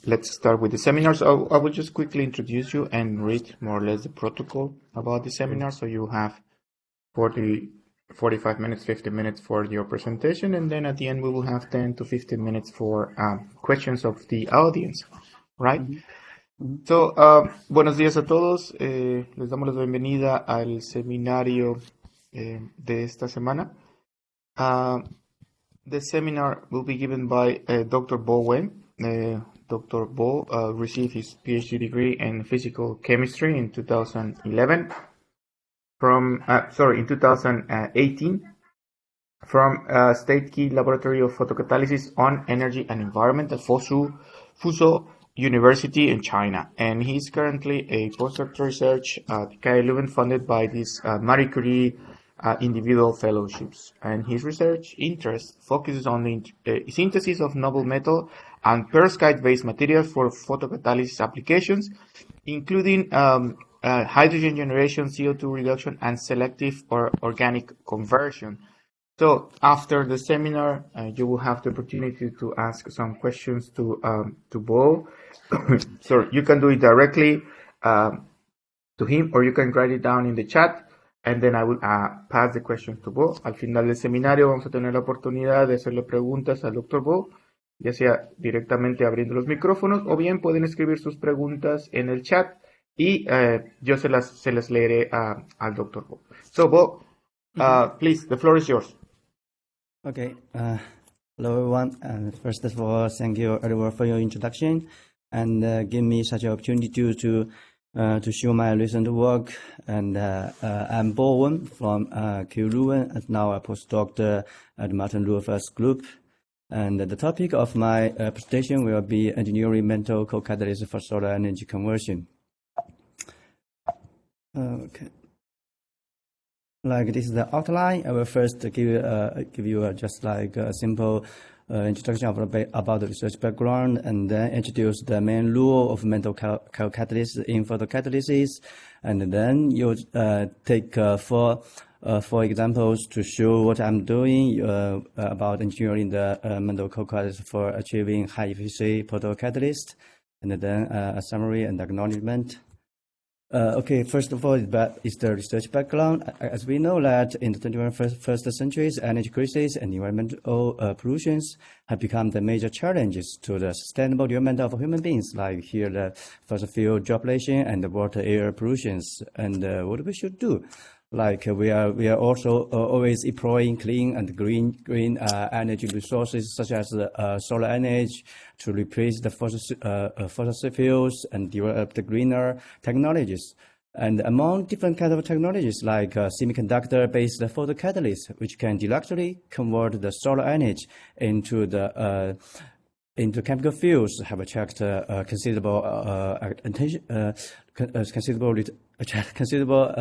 Let's start with the seminar. So I will just quickly introduce you and read more or less the protocol about the seminar. So you have 45 minutes, 50 minutes for your presentation, and then at the end we will have 10 to 15 minutes for questions of the audience, right? So, buenos días a todos. Les damos la bienvenida al seminario de esta semana. The seminar will be given by Dr. Bo Weng. Dr. Bo received his Ph.D. degree in physical chemistry in 2018 from State Key Laboratory of Photocatalysis on Energy and Environment at Fuzhou University in China. And he's currently a postdoctoral research at KU Leuven funded by this Marie Curie individual fellowships. And his research interest focuses on the synthesis of noble metal and perovskite-based materials for photocatalysis applications, including hydrogen generation, CO2 reduction, and selective or organic conversion. So after the seminar, you will have the opportunity to ask some questions to Bo. So you can do it directly to him, or you can write it down in the chat, and then I will pass the questions to Bo. Al final del seminario vamos a tener la oportunidad de hacerle preguntas al Dr. Bo, ya sea directamente abriendo los micrófonos, o bien pueden escribir sus preguntas en el chat y yo se las leeré al Dr. Bo. So Bo, please, the floor is yours. Okay. Hello, everyone. First of all, thank you, everyone, for your introduction and give me such an opportunity to show my recent work. And I'm Bo Weng from KU Leuven, and now a postdoc at Martin Luther Group. And the topic of my presentation will be engineering mental co-catalyst for solar energy conversion. Okay. Like this is the outline. I will first give you just like a simple introduction about the research background, and then introduce the main rule of mental co-catalyst in photocatalysis, and then you take four examples to show what I'm doing about engineering the mental co-catalyst for achieving high efficiency photocatalyst, and then a summary and acknowledgement. Okay, first of all, is the research background. As we know that in the 21st century, energy crisis and environmental pollutions have become the major challenges to the sustainable development of human beings, like here the fossil fuel depletion and the water air pollutions. And what we should do? Like we are also always employing clean and green energy resources such as solar energy to replace the fossil fuels and develop the greener technologies. And among different kinds of technologies like semiconductor-based photocatalysis, which can directly convert the solar energy into chemical fuels, have attracted considerable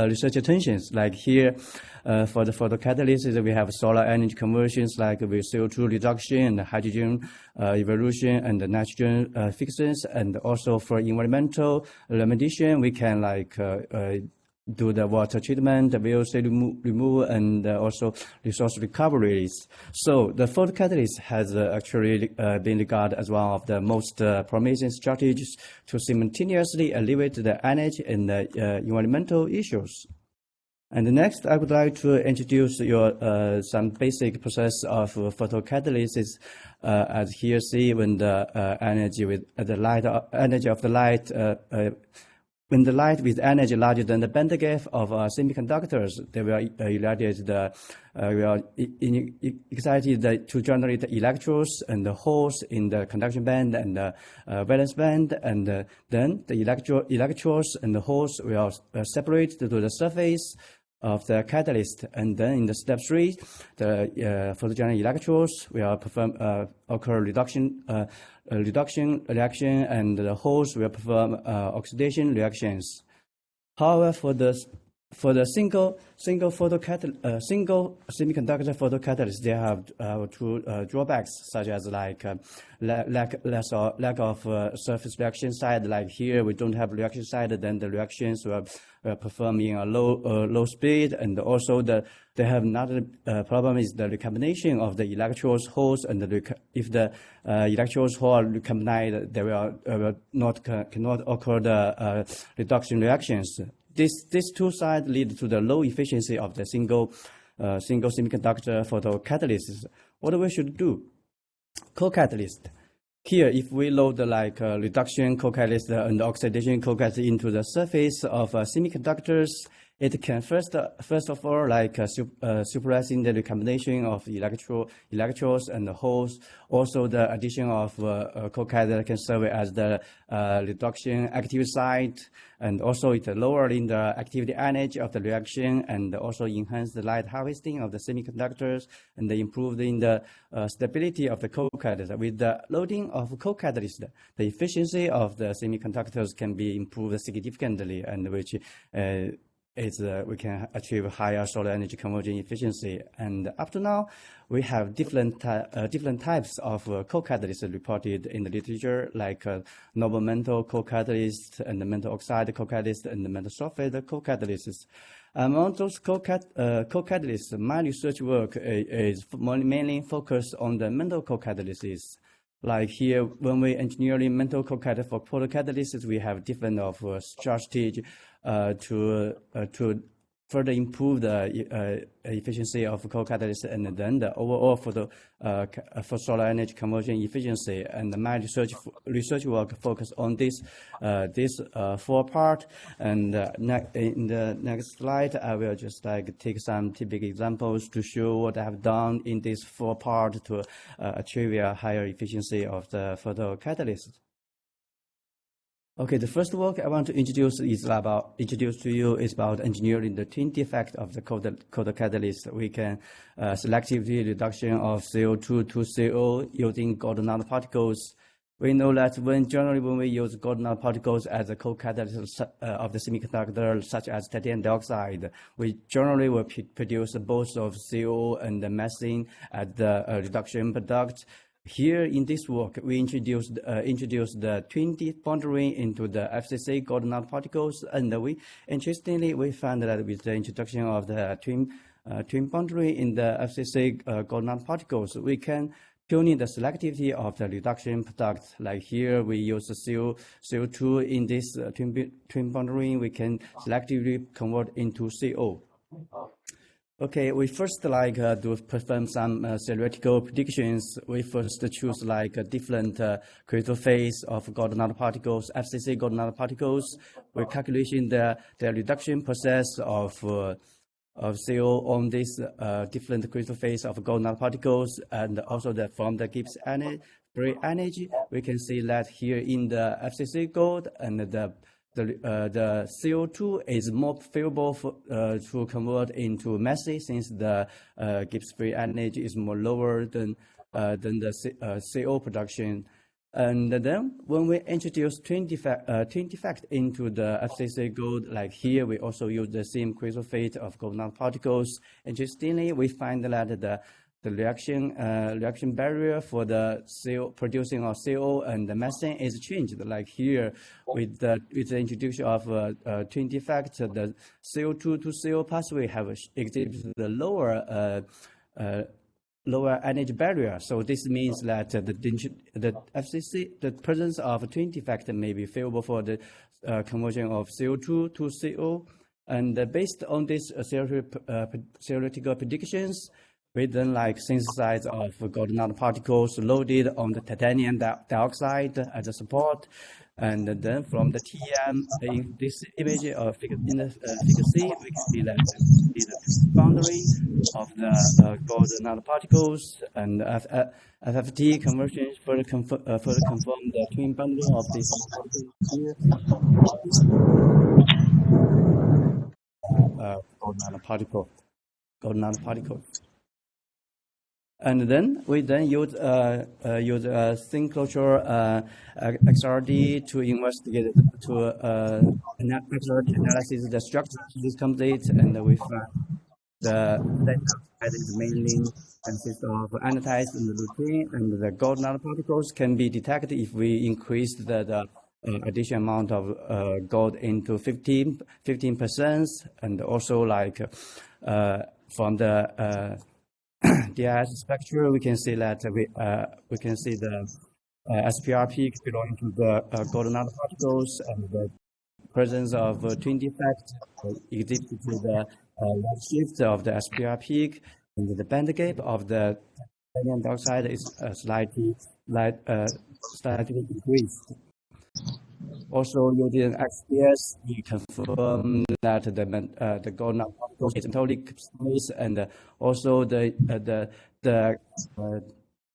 research attentions. Like here, for the photocatalysis, we have solar energy conversions like with CO2 reduction and hydrogen evolution and the nitrogen fixations, and also for environmental remediation, we can like do the water treatment, the VOC removal, and also resource recoveries. So the photocatalyst has actually been regarded as one of the most promising strategies to simultaneously alleviate the energy and the environmental issues. And next, I would like to introduce you some basic process of photocatalysis. As here see, when the energy with the light energy of the light when the light with energy larger than the band gap of semiconductors, they will irradiate excited to generate the electrons and the holes in the conduction band and the valence band, and then the electrons and the holes will separate to the surface of the catalyst, and then in the step 3, the photogenic electrons will perform occur reduction reaction, and the holes will perform oxidation reactions. However, for the for the single semiconductor photocatalyst, they have two drawbacks, such as like lack of surface reaction side. Like here, we don't have reaction side, then the reactions will perform in a low speed, and also they have another problem is the recombination of the electrodes holes, and if the electrodes hole recombined, they cannot occur the reduction reactions. These two sides lead to the low efficiency of the single semiconductor photocatalysis. What we should do? Co-catalyst. Here, if we load reduction co-catalyst and oxidation co-catalyst into the surface of semiconductors, it can first of all suppressing the recombination of electrodes and the holes. Also, the addition of co-catalyst can serve as the reduction active site, and also it lowering the activity energy of the reaction, and also enhance the light harvesting of the semiconductors, and improving the stability of the co-catalyst. With the loading of co-catalyst, the efficiency of the semiconductors can be improved significantly, and which we can achieve higher solar energy conversion efficiency. And up to now, we have different types of co-catalysts reported in the literature, like noble metal co-catalyst, and the metal oxide co-catalyst, and the metal sulfate co-catalysts. Among those co-catalysts, my research work is mainly focused on the metal co-catalysts. Like here, when we engineering metal co-catalyst for photocatalysis, we have different strategies to further improve the efficiency of co-catalyst, and then the overall for solar energy conversion efficiency. And my research work focus on this four part. And in the next slide, I will just take some typical examples to show what I have done in this four part to achieve a higher efficiency of the photocatalyst. Okay, the first work I want to introduce to you is about engineering the twin defect of the photocatalyst. We can selectively reduction of CO2 to CO using gold nanoparticles. We know that generally when we use gold nanoparticles as a co-catalyst of the semiconductor, such as titanium dioxide, we generally will produce both of CO and the methane as the reduction product. Here in this work, we introduced the twin boundary into the FCC gold nanoparticles, and interestingly we found that with the introduction of the twin boundary in the FCC gold nanoparticles, we can tuning the selectivity of the reduction product. Like here, we use the CO2 in this twin boundary. We can selectively convert into CO. Okay, we first to perform some theoretical predictions. We first choose different crystal phase of gold nanoparticles, FCC gold nanoparticles. We're calculating the reduction process of CO on this different crystal phase of gold nanoparticles, and also from the Gibbs free energy, we can see that here in the FCC gold, and the CO2 is more favorable to convert into methane, since the Gibbs free energy is more lower than the CO production. And then when we introduce twin defect into the FCC gold, like here, we also use the same crystal phase of gold nanoparticles. Interestingly, we find that the reaction barrier for the CO producing of CO and the methane is changed. Like here, with the introduction of twin defect, the CO2 to CO pathway exhibits the lower energy barrier. So this means that the FCC, the presence of twin defect may be favorable for the conversion of CO2 to CO. And based on this theoretical predictions, we then synthesize of gold nanoparticles loaded on the titanium dioxide as a support, and then from the TM in this image in the figure C, we can see that the boundary of the gold nanoparticles, and FFT conversions further confirm the twin boundary of this here. Gold nanoparticles. And then we use thin closure XRD to investigate XRD analysis the structure is complete, and we find the that is mainly consists of anodized and lutein, and the gold nanoparticles can be detected if we increase the additional amount of gold into 15%, and also like from the DIS spectrum, we can see that we can see the SPR peak belonging to the gold nanoparticles, and the presence of twin defect exhibited to the shift of the SPR peak, and the band gap of the titanium dioxide is slightly decreased. Also, using XPS, we confirm that the gold nanoparticles is totally space, and also the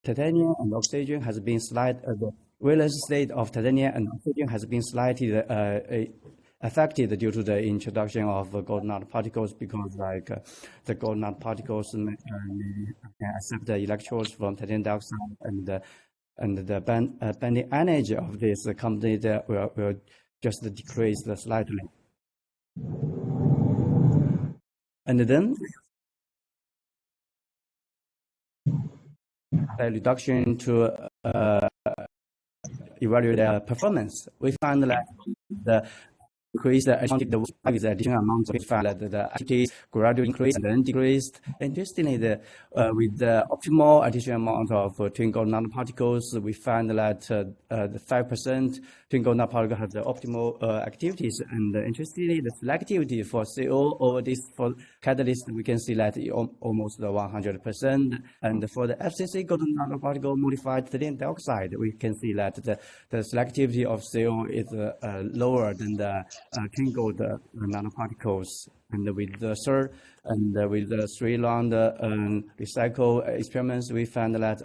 titanium and oxygen has been the valence state of titanium and oxygen has been slightly affected due to the introduction of gold nanoparticles, because like the gold nanoparticles may accept the electrons from titanium dioxide, and the bending energy of this company that will just decrease slightly. And then the reduction to evaluate the performance. We found that the increase the additional amount of the activity gradually increased and then decreased. Interestingly, with the optimal additional amount of twin gold nanoparticles, we find that the 5% twin gold nanoparticle have the optimal activities. And interestingly, the selectivity for CO over this for catalyst, we can see that almost 100%. And for the FCC gold nanoparticle modified titanium dioxide, we can see that the selectivity of CO is lower than the twin gold nanoparticles. And with the third and with the 3 round recycle experiments, we found that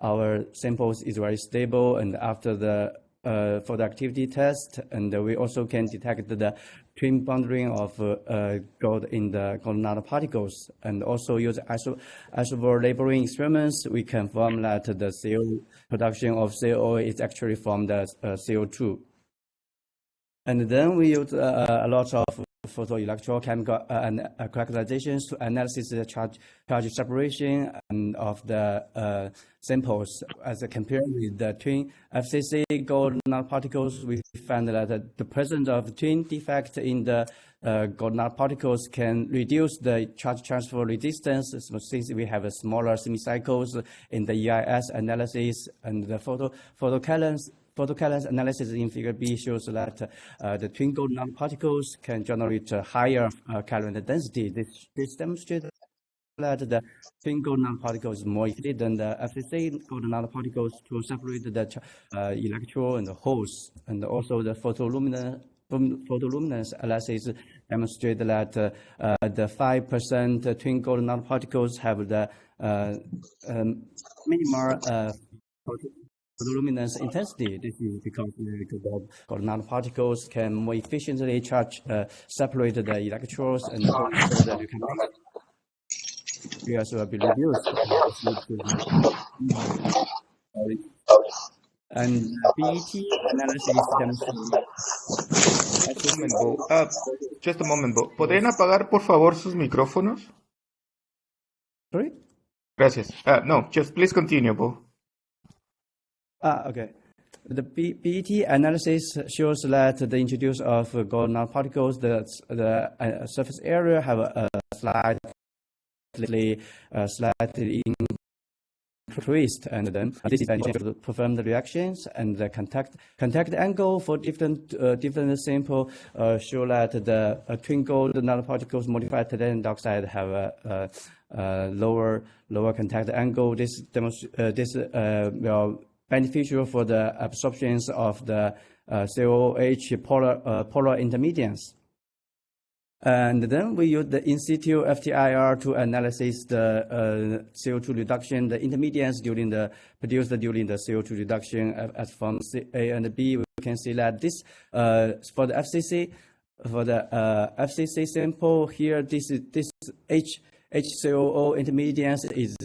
our samples is very stable. And after the for the activity test, and we also can detect the twin bonding of gold in the gold nanoparticles. And also use isomer labeling experiments, we confirm that the CO production of CO is actually from the CO2. And then we use a lot of photoelectrochemical characterizations to analyze the charge separation of the samples. As compared with the twin FCC gold nanoparticles, we found that the presence of twin defect in the gold nanoparticles can reduce the charge transfer resistance, since we have a smaller semicycles in the EIS analysis. And the photocatalysis analysis in figure B shows that the twin gold nanoparticles can generate higher current density. This demonstrates that the twin gold nanoparticles is more effective than the FCC gold nanoparticles to separate the electron and the holes. And also the photoluminescence analysis demonstrate that the 5% twin gold nanoparticles have the minimal photoluminescence intensity. This is because the gold nanoparticles can more efficiently separate the electrons, and also the materials will be reduced. And PET analysis demonstrates. Just a moment, Bo. ¿Podrían apagar, por favor, sus micrófonos? Sorry? Gracias. No, just please continue, Bo. Okay. The PET analysis shows that the introduction of gold nanoparticles, the surface area have a slightly increased, and then this is to perform the reactions. And the contact angle for different sample show that the twin gold nanoparticles modified titanium dioxide have a lower contact angle. This will beneficial for the absorptions of the COOH polar intermediates. And then we use the in situ FTIR to analyze the CO2 reduction, the intermediates produced during the CO2 reduction as from A and B. We can see that this for the FCC sample here, this HCOO intermediates is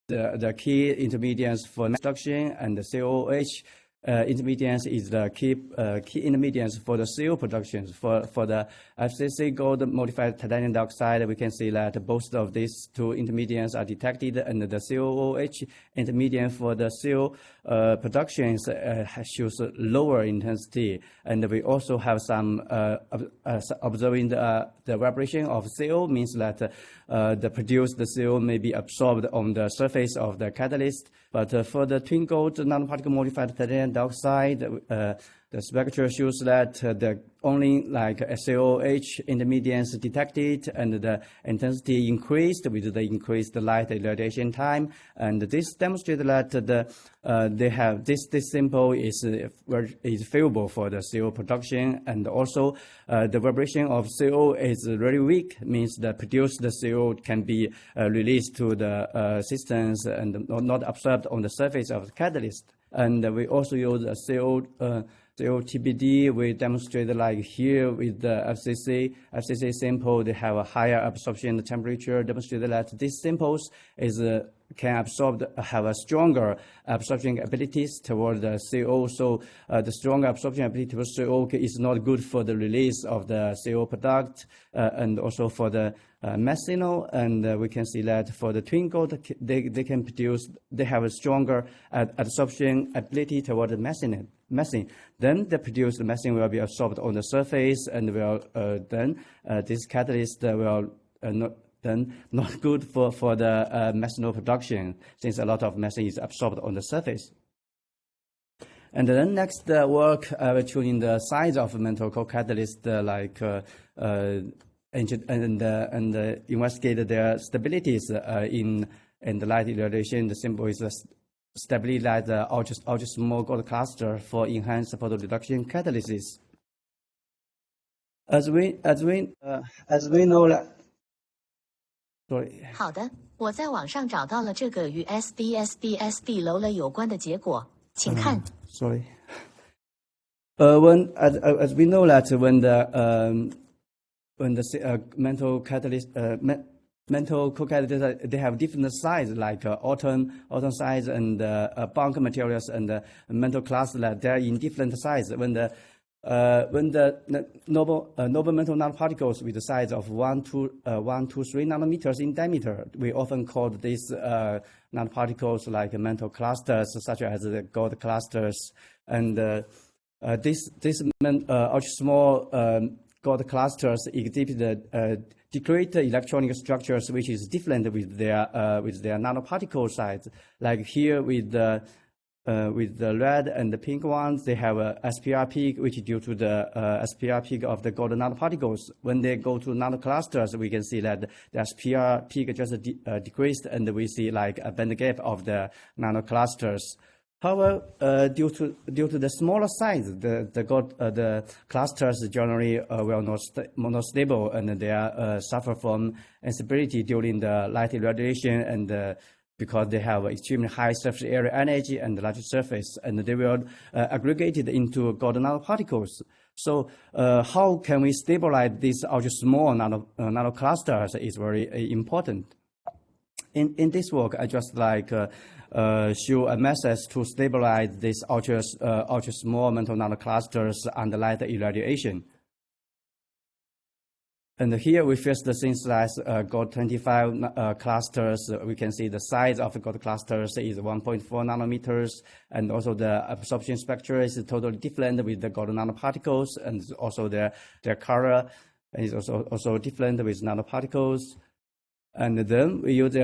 the key intermediates for construction, and the COOH intermediates is the key intermediates for the CO productions. For the FCC gold modified titanium dioxide, we can see that both of these two intermediates are detected, and the COOH intermediate for the CO productions shows lower intensity. And we also have some observing the vibration of CO means that the produced CO may be absorbed on the surface of the catalyst. But for the twin gold nanoparticle modified titanium dioxide, the spectra shows that the only like COOH intermediates detected, and the intensity increased with the increased light irradiation time. And this demonstrates that they have this sample is favorable for the CO production, and also the vibration of CO is very weak, means that produced CO can be released to the systems and not absorbed on the surface of the catalyst. And we also use a COTBD. We demonstrate like here with the FCC sample, they have a higher absorption temperature, demonstrated that these samples can have a stronger absorption abilities toward the CO. So the stronger absorption ability toward CO is not good for the release of the CO product, and also for the methanol. And we can see that for the twin gold, they have a stronger absorption ability toward the methane. Then the produced methane will be absorbed on the surface, and this catalyst will not good for the methanol production, since a lot of methane is absorbed on the surface. And then next work tuning the size of metal co-catalyst, and investigate their stabilities in the light irradiation. The symbol is stabilize the ultra small gold cluster for enhanced photoreduction catalysis. As we know that. Sorry. 好的，我在网上找到了这个与 SBSBSB 楼了有关的结果，请看。Sorry. As we know that when the mental catalyst mental co-catalysts, they have different size, like autumn size, and bunk materials, and mental class that they are in different size. When the noble metal nanoparticles with the size of 1 to 3 nanometers in diameter, we often call these nanoparticles like mental clusters, such as the gold clusters. And this ultra small gold clusters exhibit discrete electronic structures which is different with their nanoparticle size. Like here with the red and the pink ones, they have a SPR peak, which is due to the SPR peak of the gold nanoparticles. When they go to nanoclusters, we can see that the SPR peak just decreased, and we see like a band gap of the nanoclusters. However, due to the smaller size, the clusters generally will not stable, and they suffer from instability during the light irradiation, and because they have extremely high surface area energy and large surface, and they will aggregate it into gold nanoparticles. So how can we stabilize these ultra small nanoclusters is very important. In this work, I just show a method to stabilize these ultra small metal nanoclusters under light irradiation. And here we first synthesize gold 25 clusters. We can see the size of the gold clusters is 1.4 nanometers, and also the absorption spectra is totally different with the gold nanoparticles, and also their color is also different with nanoparticles. And then we use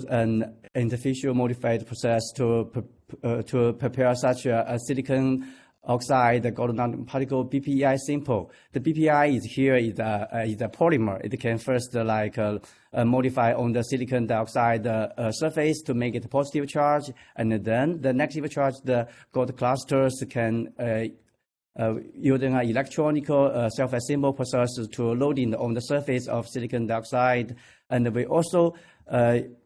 an interfacial modified process to prepare such a silicon oxide gold nanoparticle BPI sample. The BPI is a polymer. It can first modify on the silicon dioxide surface to make it a positive charge, and then the negative charge, the gold clusters can using an electronic self-assemble process to loading on the surface of silicon dioxide. And we also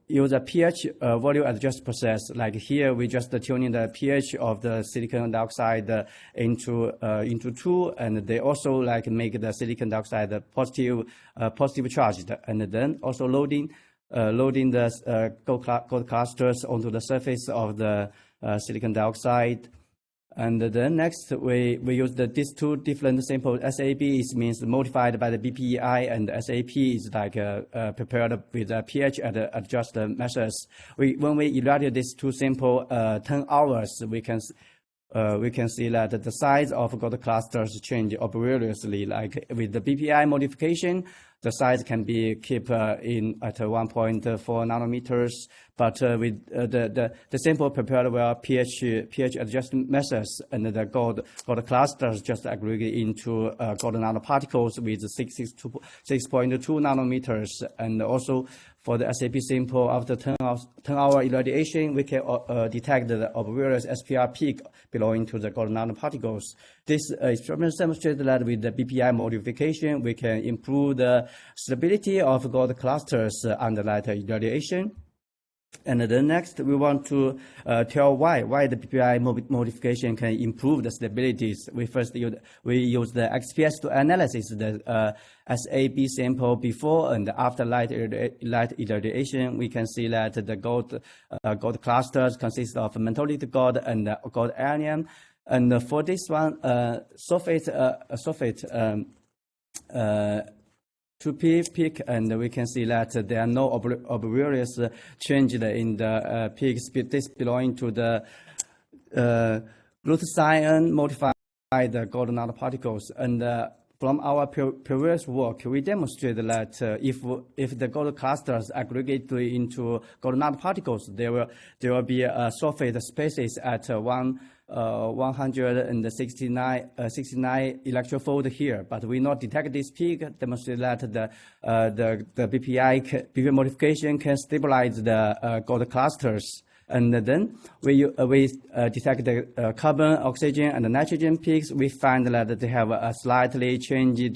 use a pH volume adjust process. Like here, we just tuning the pH of the silicon dioxide into 2, and they also make the silicon dioxide positive charged, and then also loading loading the gold clusters onto the surface of the silicon dioxide. And then next, we use these two different samples. SAP means modified by the BPI, and SAP is like prepared with a pH at just the measures. When we evaluate these two samples 10 hours, we can see that the size of gold clusters change obviously. Like with the BPI modification, the size can be kept in at 1.4 nanometers, but with the sample prepared with pH adjustment methods, and the gold clusters just aggregate into gold nanoparticles with 6.2 nanometers. And also for the SAP sample, after 10-hour irradiation, we can detect the obvious SPR peak belonging to the gold nanoparticles. This experiment demonstrates that with the BPI modification, we can improve the stability of gold clusters under light irradiation. And then next, we want to tell why the BPI modification can improve the stabilities. We use the XPS to analyze the SAP sample before and after light irradiation. We can see that the gold clusters consist of metallic gold and gold ionium. And for this one, sulfate to peak, and we can see that there are no obvious changes in the peaks. This belonging to the glutathione modified gold nanoparticles. And from our previous work, we demonstrated that if the gold clusters aggregate into gold nanoparticles, there will be a sulfate species at 169 electrofold here, but we not detect this peak. Demonstrate that the BPI modification can stabilize the gold clusters. And then we detect the carbon, oxygen, and the nitrogen peaks. We find that they have a slightly change of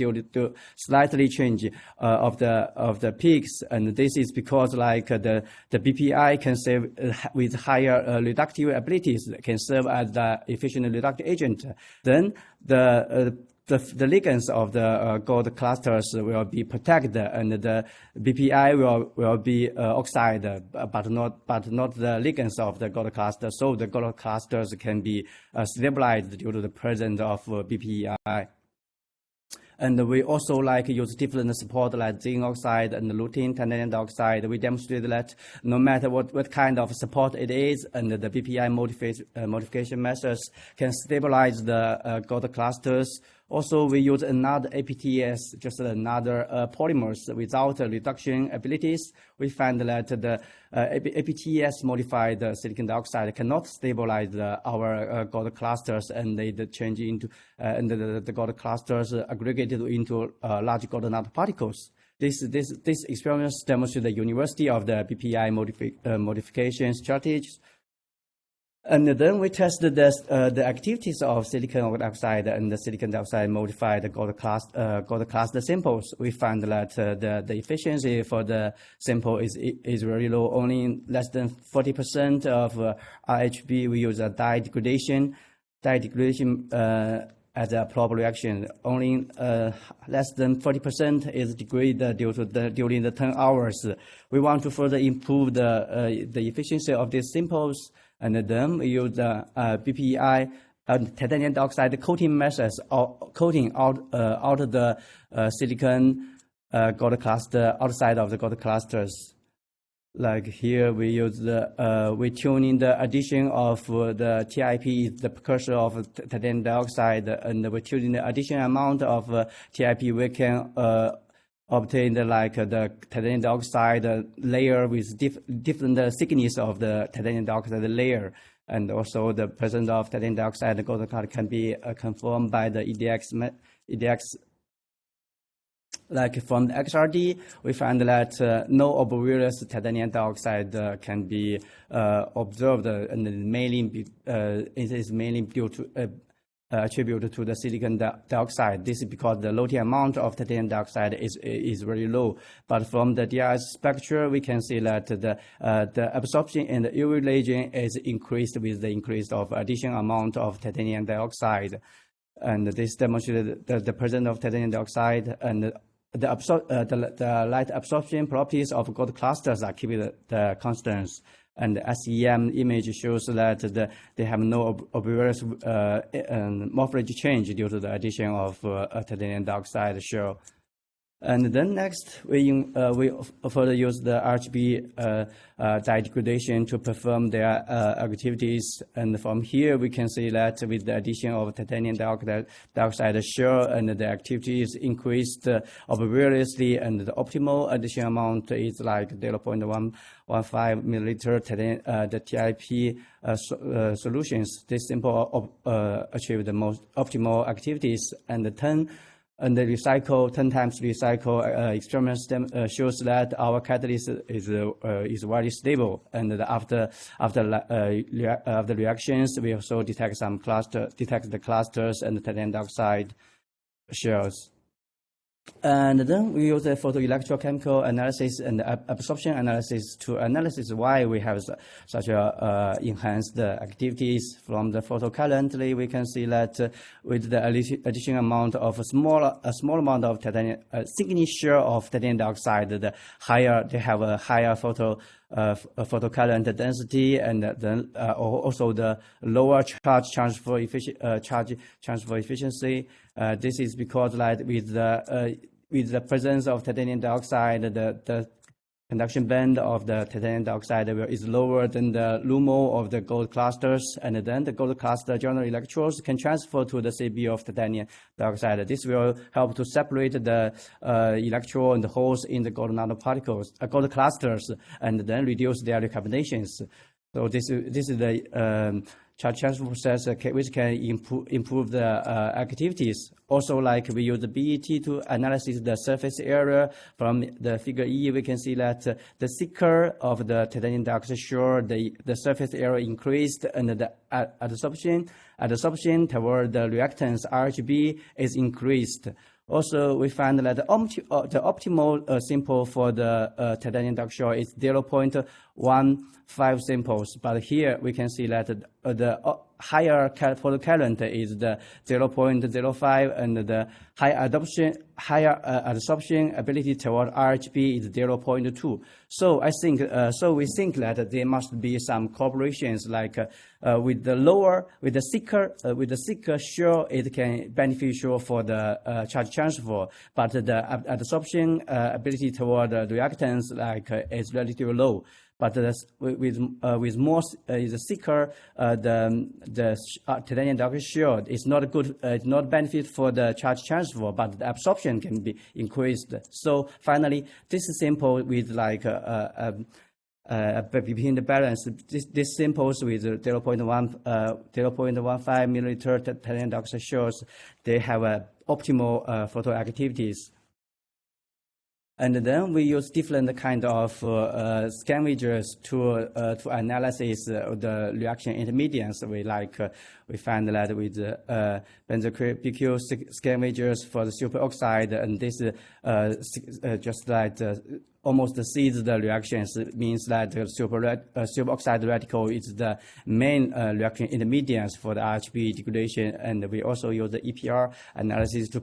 the peaks, and this is because like the BPI can serve with higher reductive abilities, can serve as the efficient reductive agent. Then the ligands of the gold clusters will be protected, and the BPI will be oxide, but not the ligands of the gold cluster. So the gold clusters can be stabilized due to the presence of BPI. And we also use different support like zinc oxide and lutein titanium dioxide. We demonstrate that no matter what kind of support it is, and the BPI modification methods can stabilize the gold clusters. Also, we use another APTS, just another polymers without reduction abilities. We find that the APTS modified silicon dioxide cannot stabilize our gold clusters, and they change into and the gold clusters aggregated into large gold nanoparticles. This experiment demonstrates the university of the BPI modification strategies. And then we tested the activities of silicon dioxide and the silicon dioxide modified gold cluster samples. We found that the efficiency for the sample is very low, only less than 40% of RHB. We use a dye degradation as a proper reaction. Only less than 40% is degraded during the 10 hours. We want to further improve the efficiency of these samples. And then we use the BPI and titanium dioxide coating methods, coating out of the silicon gold cluster outside of the gold clusters. Like here, we use we tune in the addition of the TIP, the precursor of titanium dioxide, and we tune in the additional amount of TIP. We can obtain the titanium dioxide layer with different thickness of the titanium dioxide layer, and also the presence of titanium dioxide gold cluster can be confirmed by the EDX. Like from the XRD, we find that no obvious titanium dioxide can be observed, and it is mainly due to attributed to the silicon dioxide. This is because the loading amount of titanium dioxide is very low. But from the DRS spectra, we can see that the absorption in the UV region is increased with the increase of additional amount of titanium dioxide. And this demonstrated the presence of titanium dioxide, and the light absorption properties of gold clusters are keeping the constants. And the SEM image shows that they have no obvious morphology change due to the addition of titanium dioxide shell. And then next, we further use the RGB dye degradation to perform their activities. And from here, we can see that with the addition of titanium dioxide shell, and the activity is increased obviously, and the optimal addition amount is like 0.115 milliliter the TIP solutions. This simple achieve the most optimal activities, and the 10 times recycle experiment shows that our catalyst is very stable. And after the reactions, we also detect the clusters and the titanium dioxide shells. And then we use the photoelectrochemical analysis and absorption analysis to analyze why we have such enhanced activities. From the photo currently, we can see that with the additional amount of a small amount of titanium, signature of titanium dioxide, they have a higher photocurrent density, and then also the lower charge transfer efficiency. This is because, like, with the presence of titanium dioxide, the conduction band of the titanium dioxide is lower than the LUMO of the gold clusters, and then the gold cluster journal electrons can transfer to the CB of titanium dioxide. This will help to separate the electron and the holes in the gold nanoparticles, gold clusters, and then reduce their recombinations. So this is the charge transfer process which can improve the activities. Also, like, we use the BET to analyze the surface area. From the figure E, we can see that the thicker of the titanium dioxide shell, the surface area increased, and the adsorption toward the reactants RGB is increased. Also, we find that the optimal sample for the titanium dioxide is 0.15 samples, but here we can see that the higher photocurrent is the 0.05, and the higher adsorption ability toward RGB is 0.2. So we think that there must be some cooperations, like with the thicker shell, it can beneficial for the charge transfer, but the adsorption ability toward the reactants, like, is relatively low. But with more is thicker, the titanium dioxide shell is not good. It's not benefit for the charge transfer, but the absorption can be increased. So finally, this is simple with, like, between the balance. This samples with 0.15 milliliter titanium dioxide shells, they have optimal photoactivities. And then we use different kind of scavengers to analyze the reaction intermediates. We find that with benzoyl scavengers for the superoxide, and this just like almost seeds the reactions. It means that the superoxide radical is the main reaction intermediates for the RGB degradation. And we also use the EPR analysis to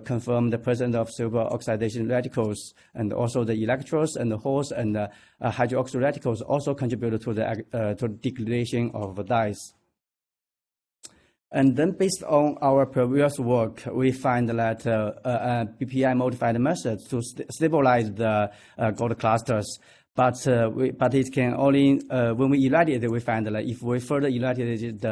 confirm the presence of superoxidation radicals, and also the electrons and the holes and the hydroxyl radicals also contribute to the degradation of the dyes. And then, based on our previous work, we find that BPI modified methods to stabilize the gold clusters. But it can only when we irradiate it, we find that if we further irradiate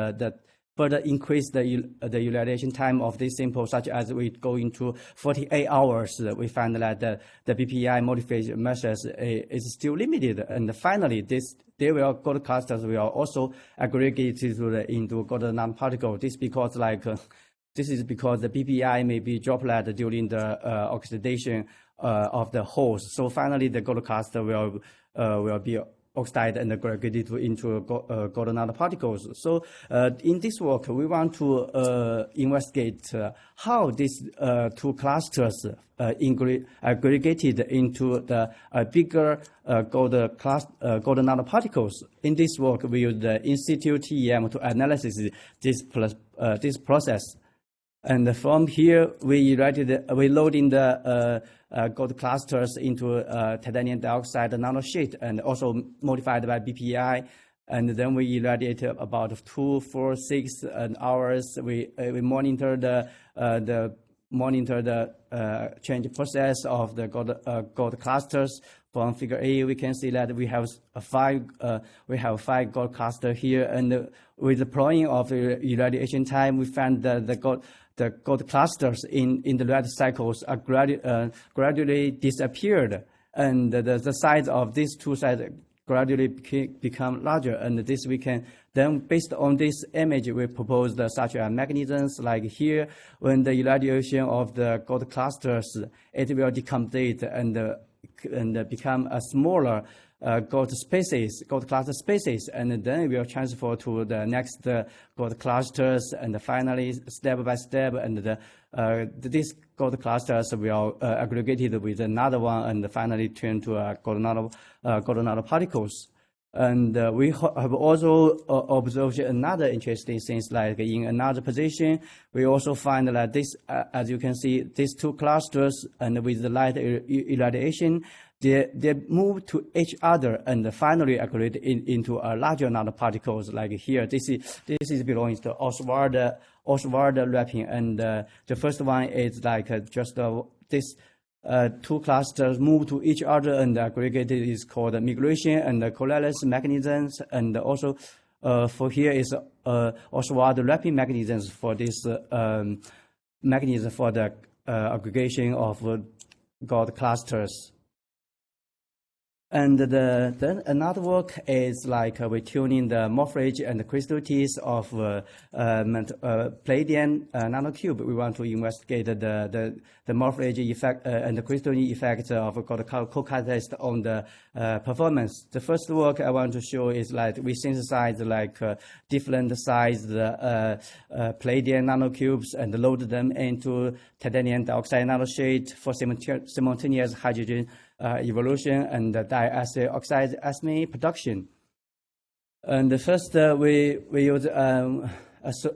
further increase the irradiation time of this sample, such as we go into 48 hours, we find that the BPI modification methods is still limited. And finally, gold clusters will also aggregate into gold nanoparticle. This is because the BPI may be droplet during the oxidation of the holes. So finally, the gold cluster will be oxide and aggregated into gold nanoparticles. So in this work, we want to investigate how these two clusters aggregated into the bigger gold nanoparticles. In this work, we use the in situ TEM to analyze this process. And from here, we load in the gold clusters into titanium dioxide nanosheet and also modified by BPI. And then we irradiate about 2, 4, 6 hours. We monitor the change process of the gold clusters. From figure A, we can see that we have 5 gold clusters here, and with the plotting of the irradiation time, we found that the gold clusters in the red cycles are gradually disappeared, and the size of these two sides gradually become larger. And this we can then, based on this image, we proposed such mechanisms like here, when the irradiation of the gold clusters, it will decompose and become a smaller gold cluster species, and then it will transfer to the next gold clusters, and finally, step by step, and these gold clusters will aggregated with another one, and finally turn to gold nanoparticles. And we have also observed another interesting things, like in another position, we also find that this, as you can see, these two clusters, and with the light irradiation, they move to each other and finally aggregate into a larger nanoparticles. Like here, this is belongs to Oswald wrapping, and the first one is like just this. Two clusters move to each other and aggregated is called migration and Coriolis mechanisms, and also for here is Oswald wrapping mechanisms for this mechanism for the aggregation of gold clusters. And then another work is like we're tuning the morphology and the crystallicities of Palladium nanocube. We want to investigate the morphology effect and the crystalline effect of Photocatalysis on the performance. The first work I want to show is like we synthesize like different sized Palladium nanocubes and load them into titanium dioxide nanosheet for simultaneous hydrogen evolution and diacid oxide asthma production. And first, we use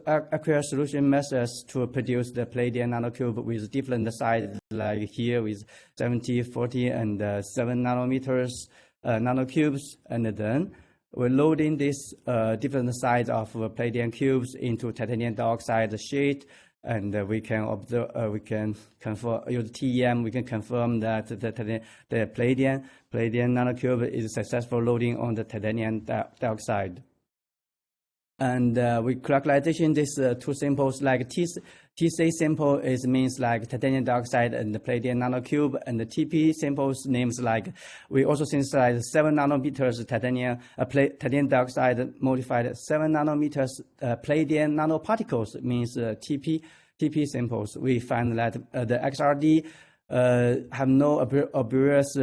aqueous solution methods to produce the Palladium nanocube with different sizes, like here with 70, 40, and 7 nanometers nanocubes. And then we're loading this different size of Palladium cubes into titanium dioxide sheet. And we can observe, we can confirm, use TEM, we can confirm that the Palladium nanocube is successful loading on the titanium dioxide. And we characterization these two samples, like TC sample means like titanium dioxide and the Palladium nanocube, and the TP samples names like we also synthesize 7 nanometers titanium dioxide modified 7 nanometers Palladium nanoparticles means TP samples. We find that the XRD have no obvious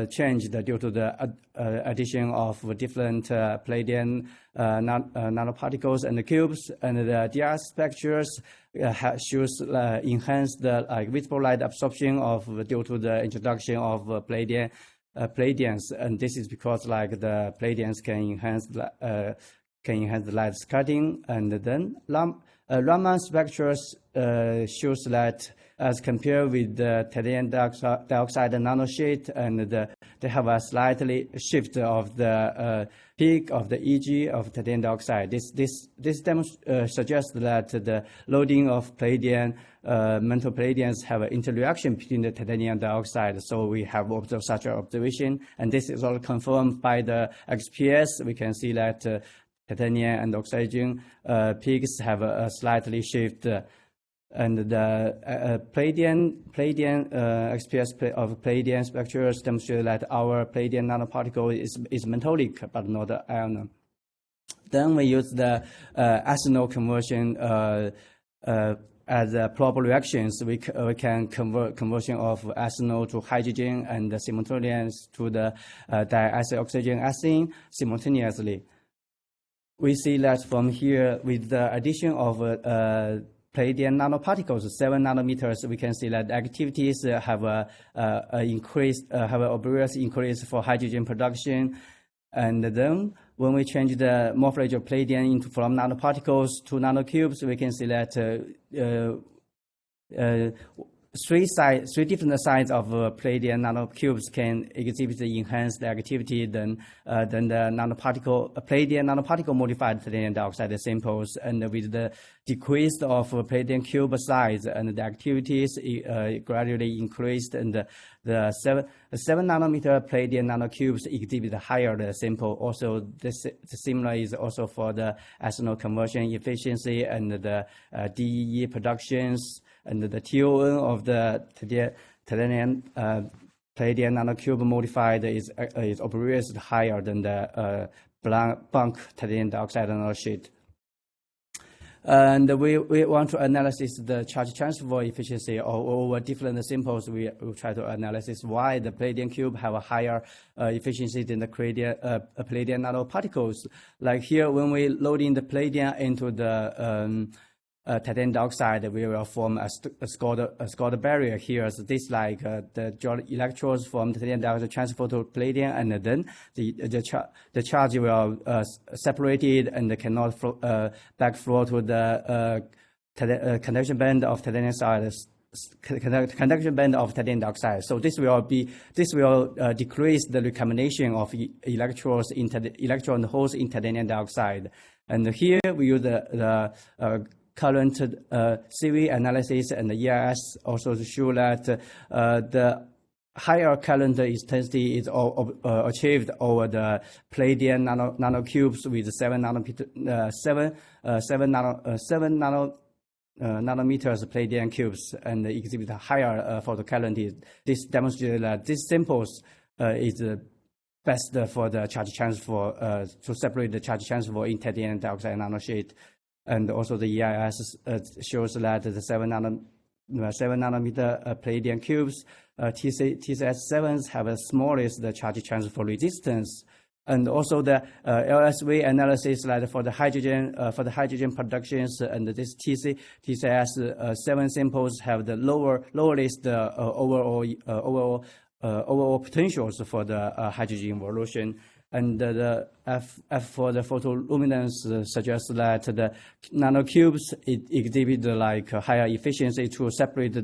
change due to the addition of different Palladium nanoparticles and the cubes, and the DR spectures shows enhanced visible light absorption due to the introduction of Palladiums, and this is because like the Palladiums can enhance the light scattering. And then Raman spectrum shows that as compared with the titanium dioxide nanosheet, and they have a slightly shift of the peak of the EG of titanium dioxide. This suggests that the loading of Palladium, metal Palladiums have an interaction between the titanium dioxide. So we have observed such an observation, and this is all confirmed by the XPS. We can see that titanium and oxygen peaks have a slightly shift. And the Palladium XPS of Palladium spectrum demonstrate that our Palladium nanoparticle is metallic but not iron. Then we use the ethanol conversion as probable reactions. We can convert conversion of ethanol to hydrogen and simultaneous to the diacid oxygen ethane simultaneously. We see that from here with the addition of Palladium nanoparticles, 7 nanometers, we can see that activities have a obvious increase for hydrogen production. And then when we change the morphology of Palladium from nanoparticles to nanocubes, we can see that three different sides of palladium nanocubes can exhibit the enhanced activity than the palladium nanoparticle modified titanium dioxide samples, and with the decrease of palladium cube size and the activities gradually increased, and the 7 nanometer palladium nanocubes exhibit higher the sample. Also, this similar is also for the ethanol conversion efficiency and the DEE productions, and the TON of the titanium palladium nanocube modified is obviously higher than the blank titanium dioxide nanosheet. And we want to analyze the charge transfer efficiency over different samples. We try to analyze why the palladium cube have a higher efficiency than the palladium nanoparticles. Like here, when we load in the palladium into the titanium dioxide, we will form a Skåde barrier here. So this like the electrons from titanium dioxide transfer to palladium, and then the charge will separated and cannot backflow to the conduction band of titanium dioxide. So this will decrease the recombination of electrons in electron holes in titanium dioxide. And here we use the current CV analysis and the EIS also to show that the higher current intensity is achieved over the palladium nanocubes with 7 nanometers palladium cubes, and exhibit higher photocatalysis. This demonstrates that these samples is best for the charge transfer to separate the charge transfer in titanium dioxide nanosheet. And also the EIS shows that the 7 nanometer palladium cubes, TCS7s have the smallest charge transfer resistance. And also the LSV analysis, like for the hydrogen productions, and this TCS7 samples have the lowest overall potentials for the hydrogen evolution. And the F for the photoluminescence suggests that the nanocubes exhibit like higher efficiency to separate the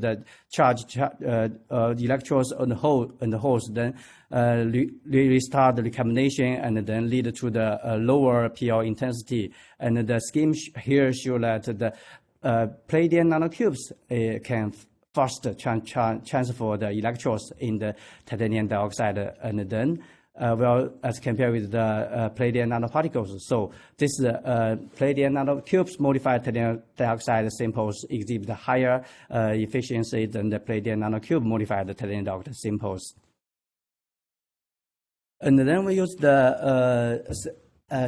the electrons on the holes, then restart the recombination, and then lead to the lower PL intensity. And the scheme here shows that the palladium nanocubes can faster transfer the electrons in the titanium dioxide, and then well, as compared with the palladium nanoparticles. So this palladium nanocubes modified titanium dioxide samples exhibit higher efficiency than the palladium nanocube modified titanium dioxide samples. And then we use the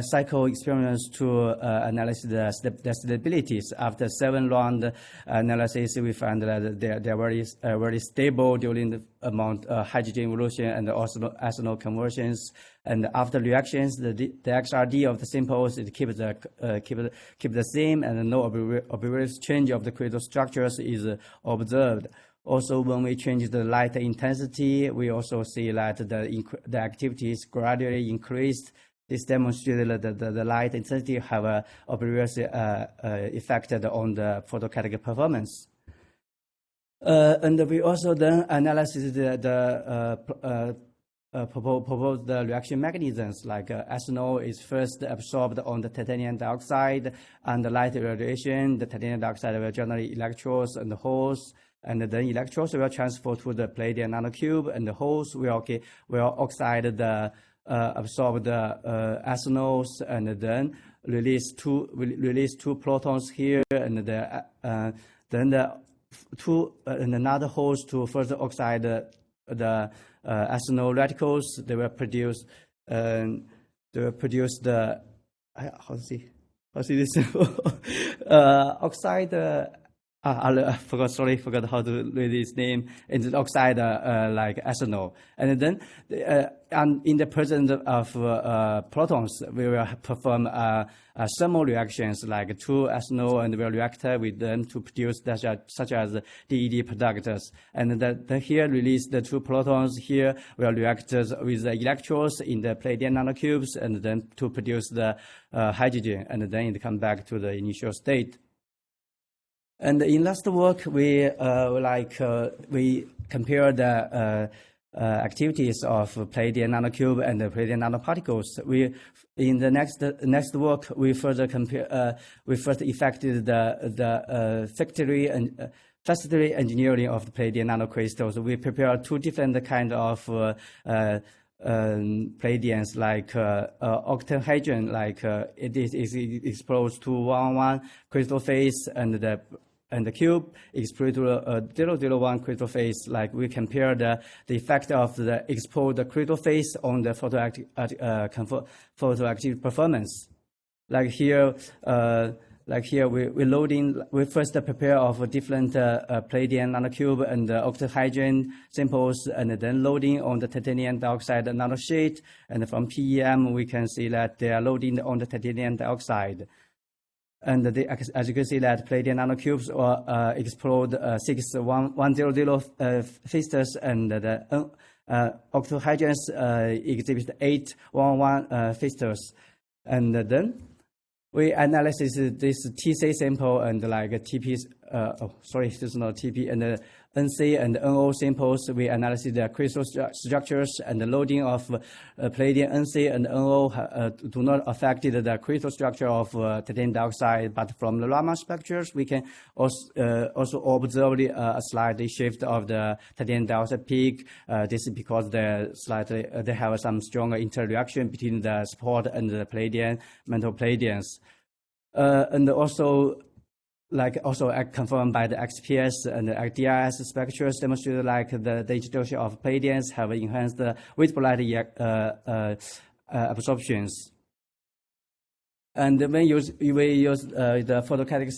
cycle experiments to analyze the stabilities. After 7 round analysis, we found that they are very stable during the amount hydrogen evolution and also ethanol conversions. And after reactions, the XRD of the samples keep the same, and no obvious change of the crystal structures is observed. Also, when we change the light intensity, we also see that the activities gradually increased. This demonstrated that the light intensity have a obvious effect on the photocatalytic performance. And we also then analyzed proposed the reaction mechanisms, like ethanol is first absorbed on the titanium dioxide, and the light radiation, the titanium dioxide will generate electrons and holes, and then electrons will transfer to the palladium nanocube, and the holes will oxide the absorb the ethanols, and then release two protons here, and then another host to further oxide the ethanol radicals. They will produce the oxide. I forgot how to read his name. It's an oxide like ethanol, and then and in the presence of protons, we will perform thermal reactions like 2 ethanol, and will react with them to produce such as DED products. And here release the 2 protons. Here will react with the electrons in the palladium nanocubes, and then to produce the hydrogen, and then it come back to the initial state. And in last work, we compare the activities of palladium nanocube and the palladium nanoparticles. In the next work, we further compare. We first effected the factory engineering of the palladium nanocrystals. We prepared two different kind of palladiums, like octahedron, like it is exposed to 1,1 crystal phase, and the cube exposed to 001 crystal phase. Like we compare the effect of the exposed crystal phase on the photoactive performance. Like here, we first prepare of different palladium nanocube and octahedron samples, and then loading on the titanium dioxide nanosheet. And from PEM, we can see that they are loading on the titanium dioxide. And as you can see, that palladium nanocubes explode 6,100 fisters, and the octahedrons exhibit 8,111 fisters. And then we analyze this TC sample and like TP. This is not TP, and NC and NO samples. We analyze the crystal structures, and the loading of palladium NC and NO do not affect the crystal structure of titanium dioxide. But from the Raman structures, we can also observe a slight shift of the titanium dioxide peak. This is because they have some stronger interaction between the support and the palladium metal palladiums, and also confirmed by the XPS and the DRS spectra demonstrated like the introduction of palladiums have enhanced with polarity absorptions. And when we use the photocatalytic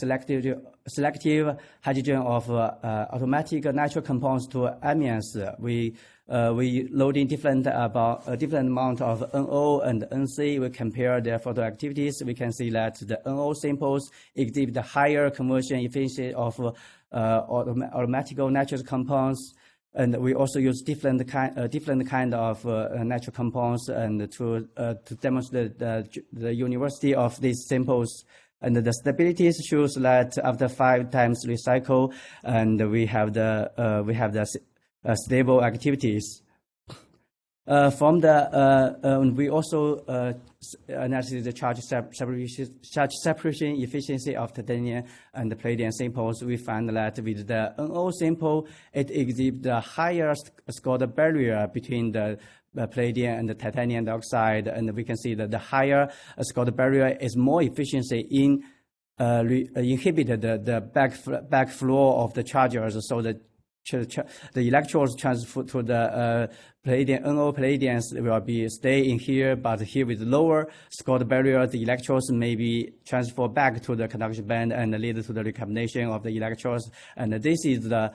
selective hydrogen of aromatic natural compounds to amines, we loading different amount of NO and NC. We compare their photoactivities. We can see that the NO samples exhibit the higher conversion efficiency of aromatic natural compounds. And we also use different kind of natural compounds and to demonstrate the universality of these samples. And the stability shows that after 5 times recycle, and we have the stable activities. From the we also analyze the charge separation efficiency of titanium and the palladium samples. We find that with the NO sample, it exhibits the highest scored barrier between the palladium and the titanium dioxide, and we can see that the higher scored barrier is more efficiency in inhibit the backflow of the charges, so that the electrons transfer to the palladium, NO palladiums will be stay in here, but here with lower scored barrier, the electrons may be transferred back to the conduction band and lead to the recombination of the electrons. And this is the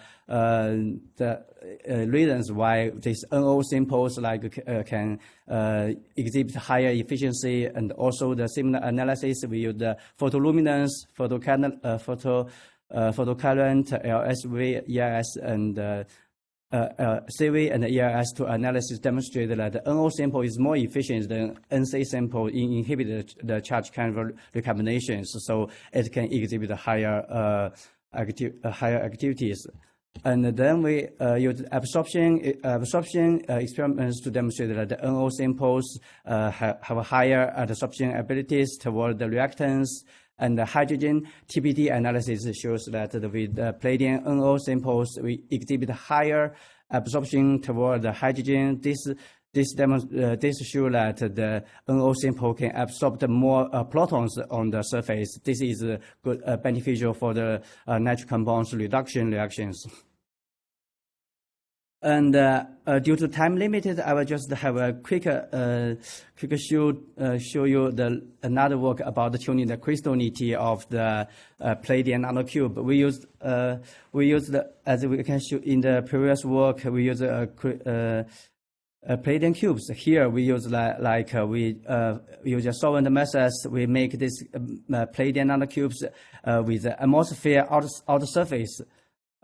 reasons why these NO samples can exhibit higher efficiency. And also the similar analysis, we use the photoluminance, photocurrent, LSV, ERS, and CV and ERS to analysis demonstrate that the NO sample is more efficient than NC sample in inhibit the charge kind recombinations, so it can exhibit higher activities. And then we use absorption experiments to demonstrate that the NO samples have higher absorption abilities toward the reactants. And the hydrogen TPD analysis shows that with the palladium NO samples, we exhibit higher absorption toward the hydrogen. This shows that the NO sample can absorb more protons on the surface. This is good, beneficial for the natural compounds reduction reactions. And due to time limited, I will just have a quick show you another work about tuning the crystallinity of the palladium nanocube. We used as we can show in the previous work, we use palladium cubes. Here we use we use a solvent methods. We make this palladium nanocubes with the atmosphere outer surface.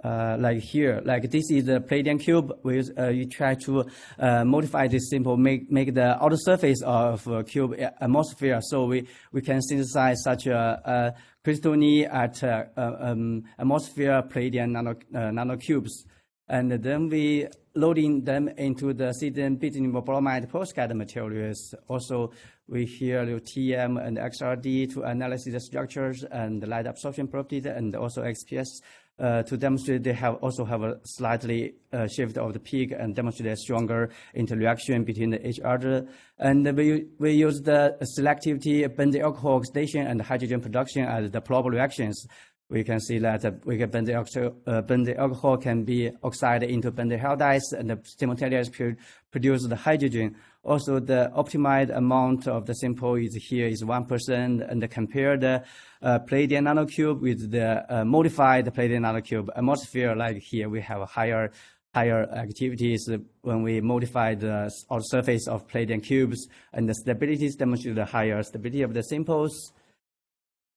like here, like this is the Palladium cube. You try to modify this simple, make the outer surface of a cube atmosphere, so we can synthesize such a crystalline at atmosphere Palladium nanocubes, and then we loading them into the silicon bitumen bromide perovskite materials. Also, we here use TM and XRD to analyze the structures and the light absorption properties, and also XPS to demonstrate they also have a slightly shift of the peak and demonstrate a stronger interaction between each other. And we use the selectivity, benzyl alcohol oxidation, and hydrogen production as the probable reactions. We can see that benzyl alcohol can be oxidized into benzyl halides and simultaneously produce the hydrogen. Also, the optimized amount of the sample is here is 1%, and compare the Palladium nanocube with the modified Palladium nanocube atmosphere. Like here, we have higher activities when we modify the outer surface of Palladium cubes, and the stabilities demonstrate the higher stability of the samples.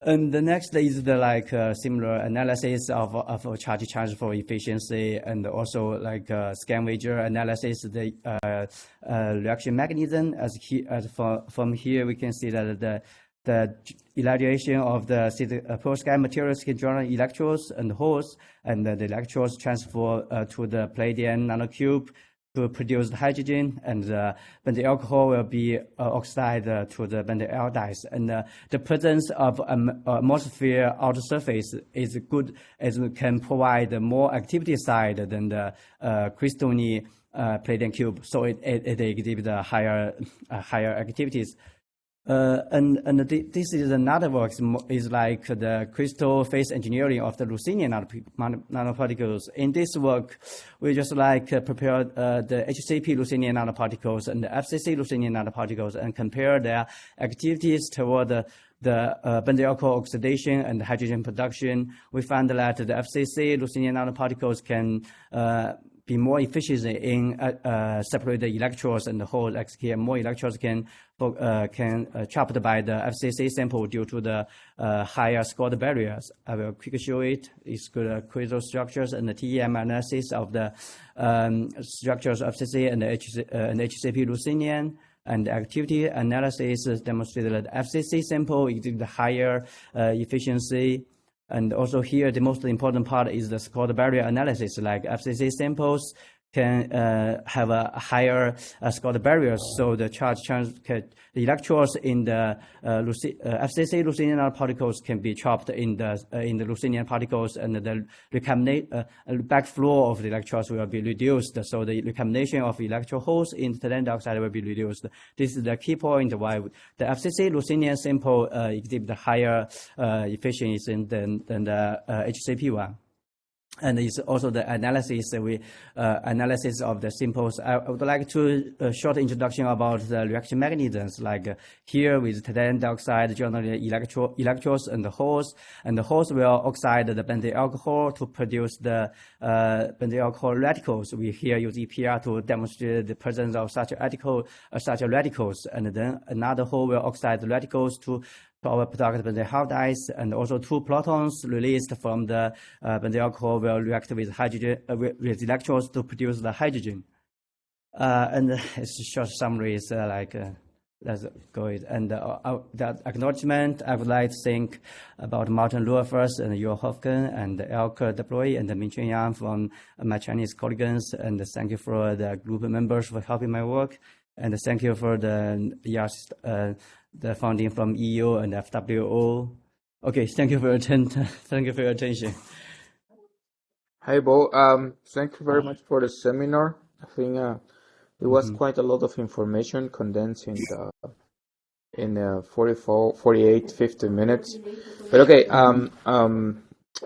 And the next is the similar analysis of charge transfer efficiency, and also like scan-wager analysis, the reaction mechanism. From here we can see that the evaluation of the perovskite materials can join electrodes and holes, and the electrodes transfer to the Palladium nanocube to produce the hydrogen, and the benzyl alcohol will be oxidized to the benzyl halides. And the presence of atmosphere outer surface is good, as it can provide more activity side than the crystalline Palladium cube. So it exhibits higher activities. This is another work, is like the crystal phase engineering of the Leucinium nanoparticles. In this work, we just prepare the HCP Leucinium nanoparticles and the FCC Leucinium nanoparticles and compare their activities toward the benzyl alcohol oxidation and hydrogen production. We found that the FCC Leucinium nanoparticles can be more efficient in separate the electrodes and the holes. Like here, more electrodes can trapped by the FCC sample due to the higher scored barriers. I will quickly show it. It's good crystal structures and the TEM analysis of the structures of FCC and HCP Leucinium. And the activity analysis demonstrated that FCC sample exhibit higher efficiency. And also here, the most important part is the scored barrier analysis. Like FCC samples can have a higher scored barriers, so the the electrons in the FCC Leucinium nanoparticles can be trapped in the Leucinium particles, and the backflow of the electrons will be reduced. So the recombination of electron holes in titanium dioxide will be reduced. This is the key point why the FCC Leucinium sample exhibit higher efficiency than the HCP one. And it's also the analysis analysis of the samples. I would like to short introduction about the reaction mechanisms. Like here with titanium dioxide, generally electrodes and the holes will oxide the benzyl alcohol to produce the benzyl alcohol radicals. We here use EPR to demonstrate the presence of such radicals, and then another hole will oxide the radicals to our product benzyl halides, and also two protons released from the benzyl alcohol will react with hydrogen with electrons to produce the hydrogen. And it's a short summary. Let's go it. And that acknowledgement, I would like to thank about Martin Luo first, and Yuo Hofken, and Elke Deploy, and Min Chun Yang from my Chinese colleagues, and thank you for the group members for helping my work, and thank you for the funding from EU and FWO. Okay, thank you for your attention. Hi, Bo. Thank you very much for the seminar. I think it was quite a lot of information condensed in 48, 50 minutes. But okay,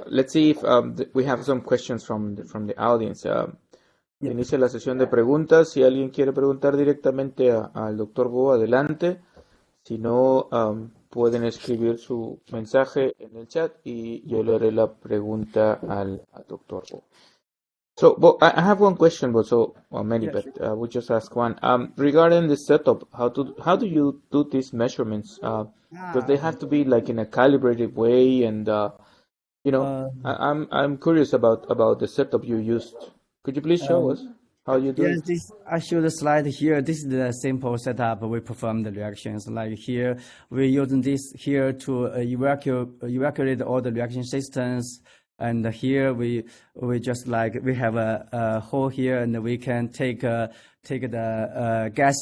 let's see if we have some questions from the audience. Inicia la sesión de preguntas. Si alguien quiere preguntar directamente al Dr. Bo, adelante. Si no, pueden escribir su mensaje en el chat y yo le haré la pregunta al Dr. Bo. So, Bo, I have one question, but many, but we'll just ask one. Regarding the setup, how do you do these measurements? Because they have to be like in a calibrated way, and You know, I'm curious about the setup you used. Could you please show us how you do Yes, it? this I show the slide here. This is the simple setup we perform the reactions. Like here, we're using this here to evacuate all the reaction systems. And here we just like we have a hole here, and we can take the gas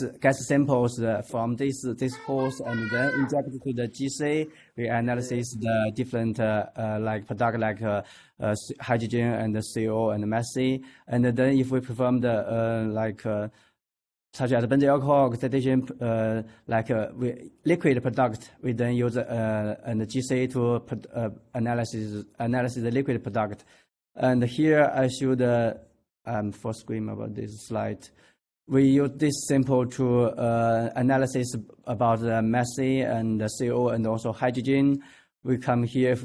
samples from this holes, and then inject it to the GC. We analyze the different like product like hydrogen and the CO and the messy, and then if we perform the such as benzyl alcohol oxidation, we liquid product, we then use and the GC to analyze the liquid product. And here I show the full screen about this slide. We use this sample to analysis about the messy and the CO and also hydrogen. We come here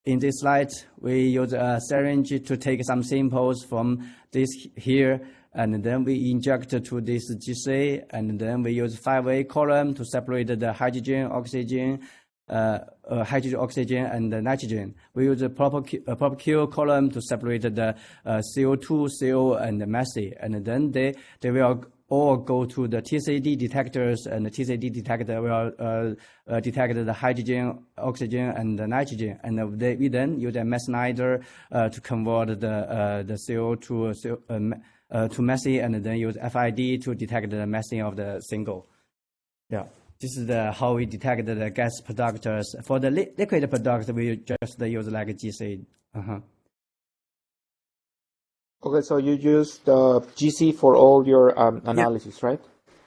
in this slide, we use a syringe to take some samples from this here, and then we inject to this GC, and then we use 5A column to separate the hydrogen, oxygen, and the nitrogen. We use a proper Q column to separate the CO2, CO, and the messy, and then they will all go to the TCD detectors, and the TCD detector will detect the hydrogen, oxygen, and the nitrogen, and we then use a mass slider to convert the CO to messy, and then use FID to detect the messy of the single. Yeah, this is how we detect the gas products. For the liquid products, we just use like GC. Okay, so you use the GC for all your analysis, right?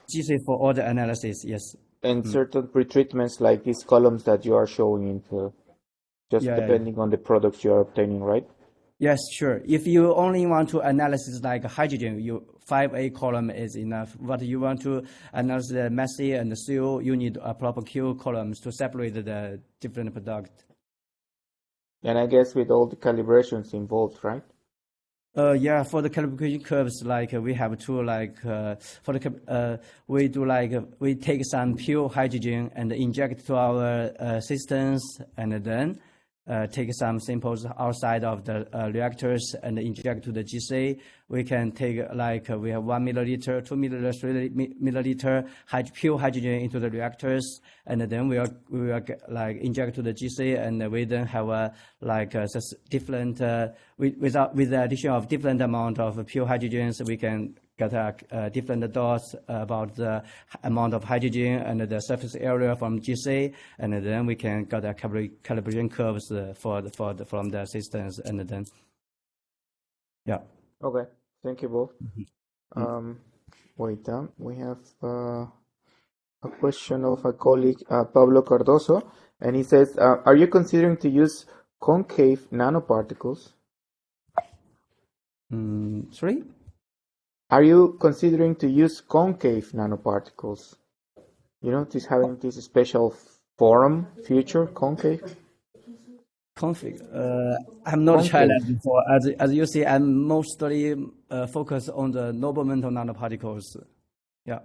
GC for all the analysis, yes. And certain pretreatments like these columns that you are showing into, just depending on the products you are obtaining, right? Yes, sure. If you only want to analysis like hydrogen, 5A column is enough. But you want to analyze the messy and the CO, you need a proper Q columns to separate the different product. And I guess with all the calibrations involved, right? Yeah, for the calibration curves, like we have to we take some pure hydrogen and inject to our systems, and then take some samples outside of the reactors and inject to the GC. We can take we have 1 milliliter, 2 milliliter, 3 milliliter pure hydrogen into the reactors, and then we will inject to the GC, and we then have different with the addition of different amount of pure hydrogens, we can get different dots about the amount of hydrogen and the surface area from GC, and then we can get a calibration curves from the systems, and then Okay, thank you both. Wait, we have a question of a colleague, Pablo Cardoso, and he says, are you considering to use concave nanoparticles? Sorry? Are you considering to use concave nanoparticles? You know, having this special form feature, concave? I'm not tried that before. As you see, I'm mostly focused on the noble mental nanoparticles. Yeah.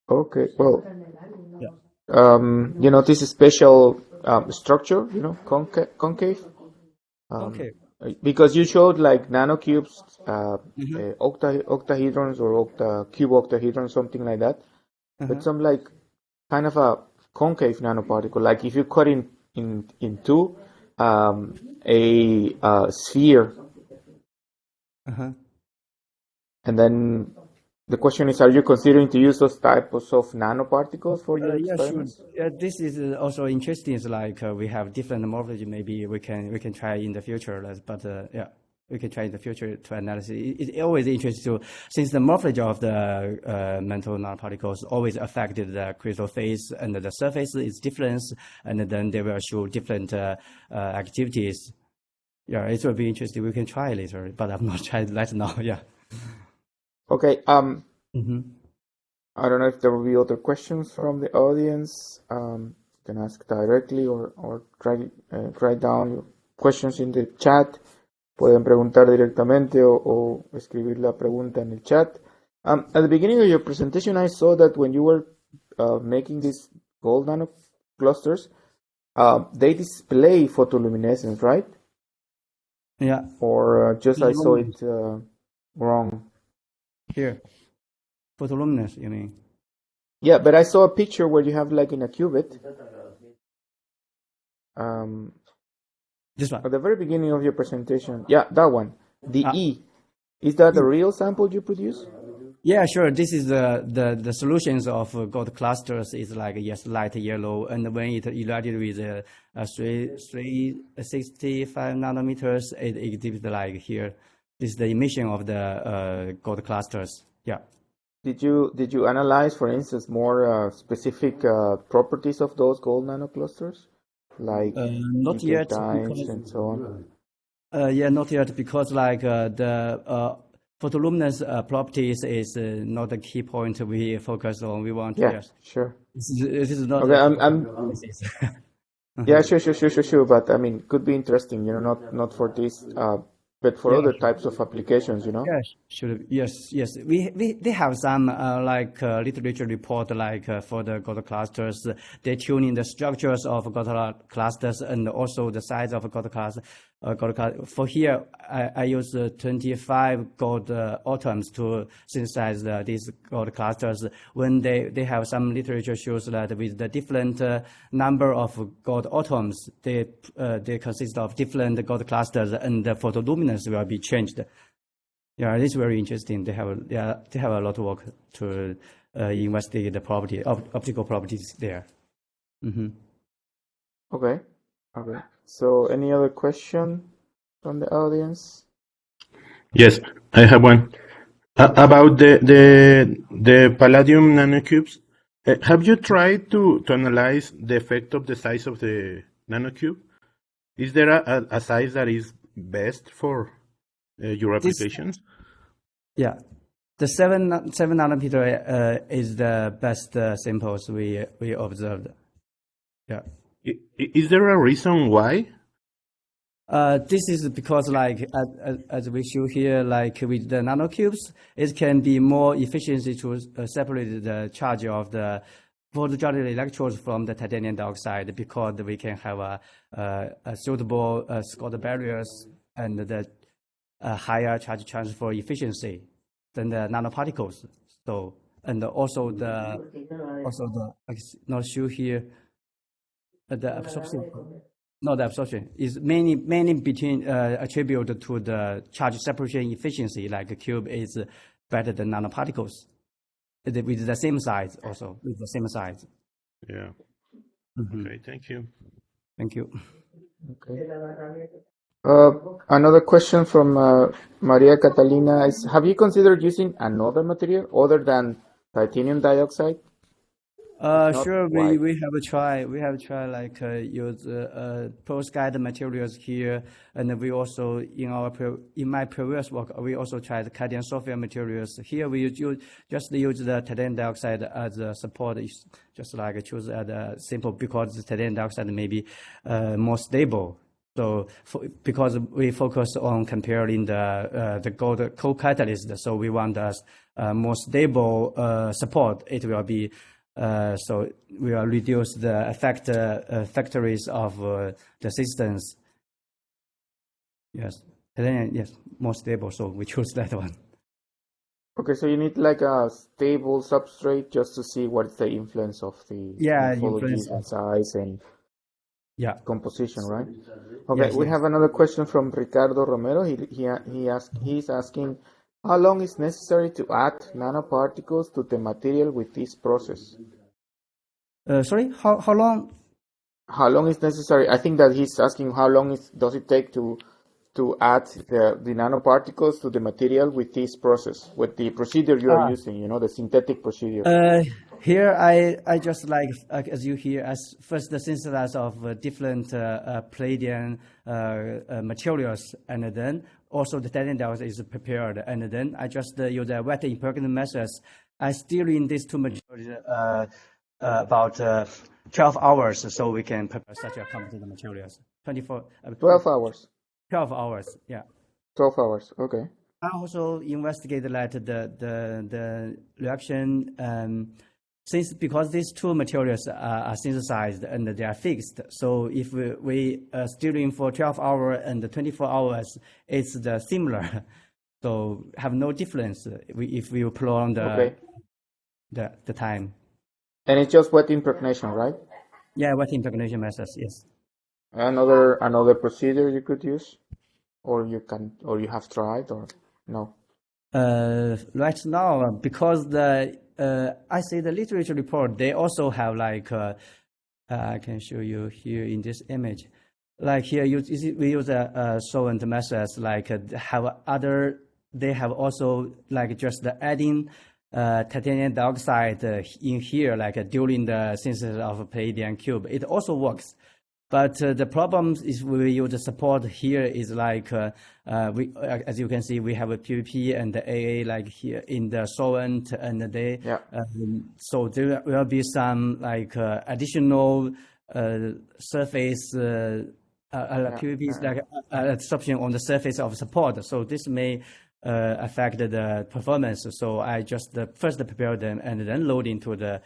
Okay. Well, you know, this is special structure. You know, concave. Okay. Because you showed like nanocubes, octahedrons or cube octahedrons, something like that. But some like kind of a concave nanoparticle, like if you cut into a sphere, and then the question is, are you considering to use those types of nanoparticles for your experiments? Sure. Yeah, this is also interesting. It's like we have different morphology. Maybe we can try in the future. But we can try in the future to analyze. It's always interesting since the morphology of the mental nanoparticles always affected the crystal phase, and the surface is different, and then they will show different activities. Yeah, it will be interesting. We can try later, but I'm not trying right now. Yeah. Okay. I don't know if there will be other questions from the audience. You can ask directly or write down your questions in the chat. Pueden preguntar directamente o escribir la pregunta en el chat. At the beginning of your presentation, I saw that when you were making these gold nanoclusters, they display photoluminescence, right? Yeah. Or just I saw it wrong. Here. Photoluminescence, you mean? Yeah, but I saw a picture where you have like in a cubit. This one. At the very beginning of your presentation. Yeah, that one. The E. Is that a real sample you produce? Yeah, sure. This is the solutions of gold clusters is like, yes, light yellow. And when it irradiated with 365 nanometers, it exhibits like here. This is the emission of the gold clusters. Yeah. Did you analyze, for instance, more specific properties of those gold nanoclusters, like Not decay yet, times because and so on? yeah, not yet, because like the photoluminescence properties is not the key point we focus on. We want yes. Sure. This is not Okay, I'm analysis. yeah, sure. But I mean, could be interesting, not for this, but for other types of applications, Yes, should yes. They have some like literature report like for the gold clusters. They tune in the structures of gold clusters and also the size of gold cluster. For here, I use 25 gold atoms to synthesize these gold clusters. When they have some literature shows that with the different number of gold atoms, they consist of different gold clusters, and the photoluminescence will be changed. Yeah, it's very interesting. They have a lot of work to investigate the property optical properties there. Okay. So, any other question from the audience? Yes, I have one. About the palladium nanocubes, have you tried to analyze the effect of the size of the nanocube? Is there a size that is best for your applications? Yeah, the 7 nanometer is the best samples we observed. Yeah. Is there a reason why? This is because, like, as we show here, like with the nanocubes, it can be more efficiency to separate the charge of the photocatalytic electrodes from the titanium dioxide, because we can have a suitable Scott barriers and the higher charge transfer efficiency than the nanoparticles. So, and also the I not show here the absorption. No, the absorption is mainly between attributed to the charge separation efficiency. Like a cube is better than nanoparticles with the same size. Also with the same size. Yeah. Okay. Thank you. Thank you. Okay. Another question from Maria Catalina is: have you considered using another material other than titanium dioxide? Sure. We have a try. We have tried like use perovskite materials here, and we also in my previous work we also tried cadmium sulfide materials. Here we just use the titanium dioxide as a support. Just like choose as a simple, because the titanium dioxide may be more stable. So because we focus on comparing the gold co-catalyst, so we want a more stable support. It will be. So we will reduce the factories of the systems. Yes, yes, more stable. So we choose that one. Okay, so you need like a stable substrate just to see what's the influence of the morphology and size and composition, right? Okay, yes, we have another question from Ricardo Romero. He's asking, how long is necessary to add nanoparticles to the material with this process? Sorry, how long? How long is necessary? I think that he's asking how long does it take to add the nanoparticles to the material with this process, with the procedure you are using, the synthetic procedure. Here I just like as you hear, as first the synthesis of different palladium materials, and then also the titanium dioxide is prepared, and then I just use the wet impregnation methods. I still in these two materials about 12 hours, so we can prepare such a complicated materials. 12 hours. 12 hours, yeah. 12 hours, okay. I also investigated that the reaction because these two materials are synthesized and they are fixed, so if we stirring for 12 hours and 24 hours, it's similar. So have no difference if we prolong the time. And it's just wet impregnation, right? Yeah, wet impregnation methods, yes. Another procedure you could use, or you have tried, or no? Right now, because I see the literature report, they also have like I can show you here in this image. Like here, we use solvent methods. Like they have also like just adding titanium dioxide in here, like during the synthesis of palladium cube. It also works. But the problem is we use the support here is like, as you can see, we have a PVP and the AA like here in the solvent, and so there will be some like additional surface PVPs like absorption on the surface of support. So this may affect the performance. So I just first prepare them and then load into the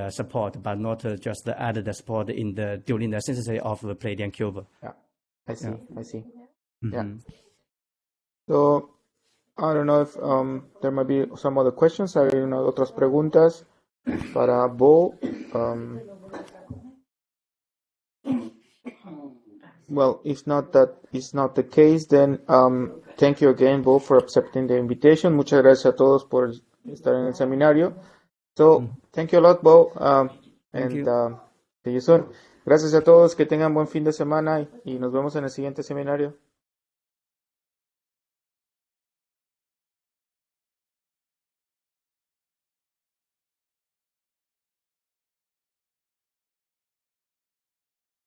support, but not just add the support during the synthesis of the palladium cube. Yeah, I see. Mm-hmm. Yeah. So I don't know if there might be some other questions. Hay otras preguntas para Bo. Well, if not that is not the case, then thank you again, Bo, for accepting the invitation. Muchas gracias a todos por estar en el seminario. So, thank you a lot, Bo, and see you soon. Gracias a todos, que tengan buen fin de semana y nos vemos en el siguiente seminario.